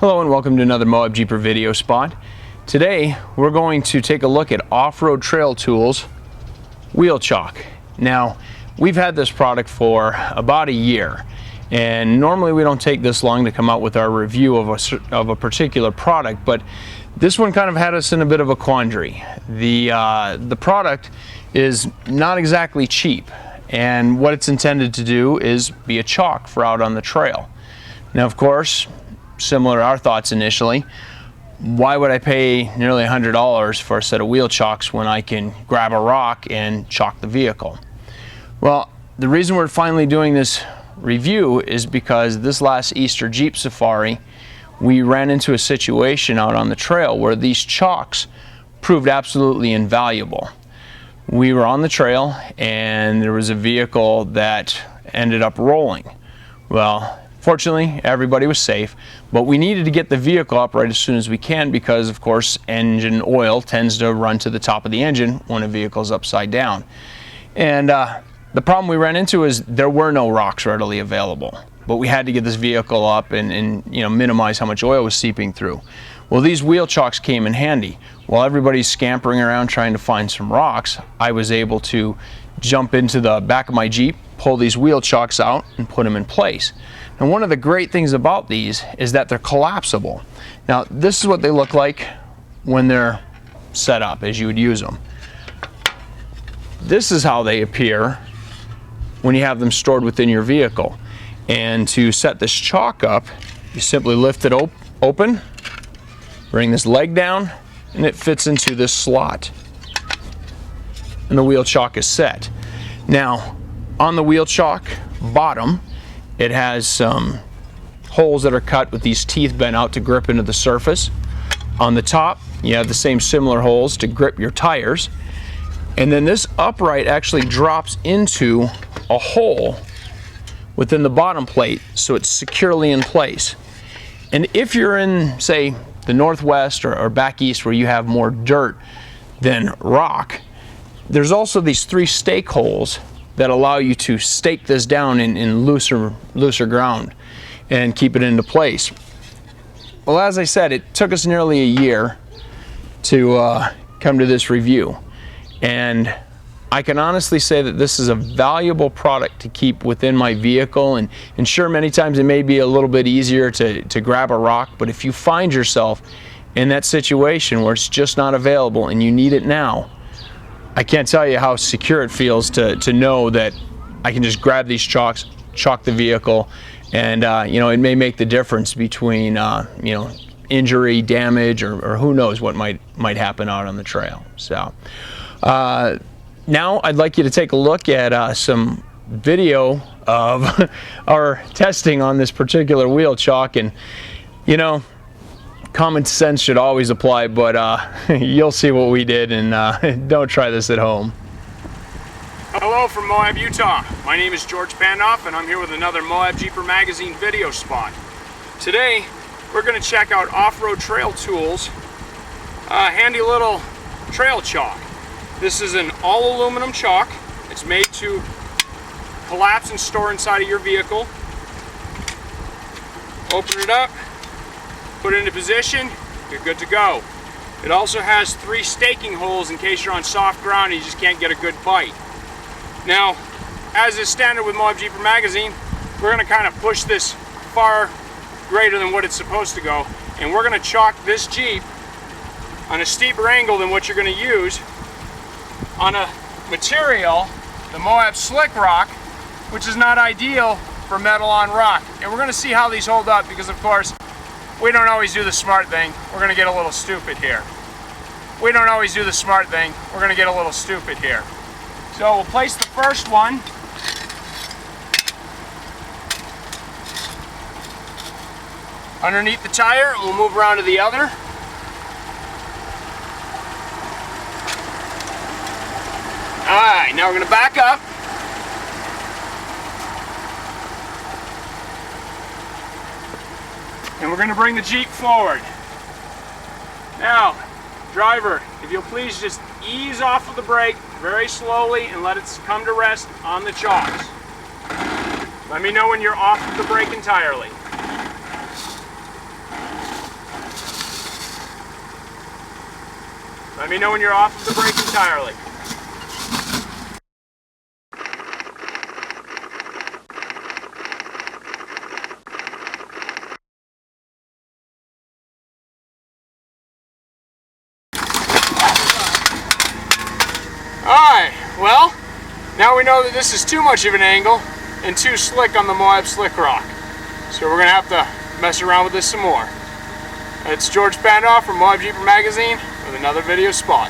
Hello and welcome to another MOABJEEPER video spot. Today we're going to take a look at off-road trail tools wheel chock. Now we've had this product for about a year, and normally we don't take this long to come out with our review of a particular product, but this one kind of had us in a bit of a quandary. The product is not exactly cheap, and what it's intended to do is be a chock for out on the trail. Now of course, similar to our thoughts initially, why would I pay nearly $100 for a set of wheel chocks when I can grab a rock and chock the vehicle? Well, the reason we're finally doing this review is because this last Easter Jeep Safari we ran into a situation out on the trail where these chocks proved absolutely invaluable. We were on the trail and there was a vehicle that ended up rolling. Well, fortunately, everybody was safe, but we needed to get the vehicle up right as soon as we can because, of course, engine oil tends to run to the top of the engine when a vehicle's upside down. And the problem we ran into is there were no rocks readily available, but we had to get this vehicle up and minimize how much oil was seeping through. Well, these wheel chocks came in handy. While everybody's scampering around trying to find some rocks, I was able to jump into the back of my Jeep, pull these wheel chocks out, and put them in place. And one of the great things about these is that they're collapsible. Now, this is what they look like when they're set up as you would use them. This is how they appear when you have them stored within your vehicle. And to set this chock up, you simply lift it open, bring this leg down, and it fits into this slot. And the wheel chock is set. Now, on the wheel chock bottom, it has some holes that are cut with these teeth bent out to grip into the surface. On the top, you have the same similar holes to grip your tires. And then this upright actually drops into a hole within the bottom plate, so it's securely in place. And if you're in, say, the Northwest or back east where you have more dirt than rock, there's also these 3 stake holes that allow you to stake this down in looser ground and keep it into place. Well, as I said, it took us nearly a year to come to this review, and I can honestly say that this is a valuable product to keep within my vehicle. And sure, many times it may be a little bit easier to grab a rock, but if you find yourself in that situation where it's just not available and you need it now, I can't tell you how secure it feels to know that I can just grab these chocks, chock the vehicle, and it may make the difference between injury, damage, or who knows what might happen out on the trail. So now I'd like you to take a look at some video of our testing on this particular wheel chock, and common sense should always apply, but you'll see what we did, and don't try this at home. Hello from Moab, Utah. My name is George Pandoff, and I'm here with another MOABJEEPER magazine video spot. Today, we're going to check out off-road trail tools, handy little trail chock. This is an all aluminum chock. It's made to collapse and store inside of your vehicle. Open it up, put it into position, you're good to go. It also has 3 staking holes in case you're on soft ground and you just can't get a good bite. Now, as is standard with MOABJEEPER magazine, we're going to kind of push this far greater than what it's supposed to go, and we're going to chock this Jeep on a steeper angle than what you're going to use on a material, the Moab Slick Rock, which is not ideal for metal on rock. And we're going to see how these hold up because, of course, we don't always do the smart thing. We're going to get a little stupid here. We don't always do the smart thing. We're going to get a little stupid here. So we'll place the first one underneath the tire, and we'll move around to the other. Alright, now we're going to back up. And we're going to bring the Jeep forward. Now, driver, if you'll please just ease off of the brake very slowly and let it come to rest on the chocks. Let me know when you're off the brake entirely. Let me know when you're off of the brake entirely. Alright, well, now we know that this is too much of an angle and too slick on the Moab Slick Rock. So we're going to have to mess around with this some more. It's George Pandoff from MOABJEEPER magazine with another video spot.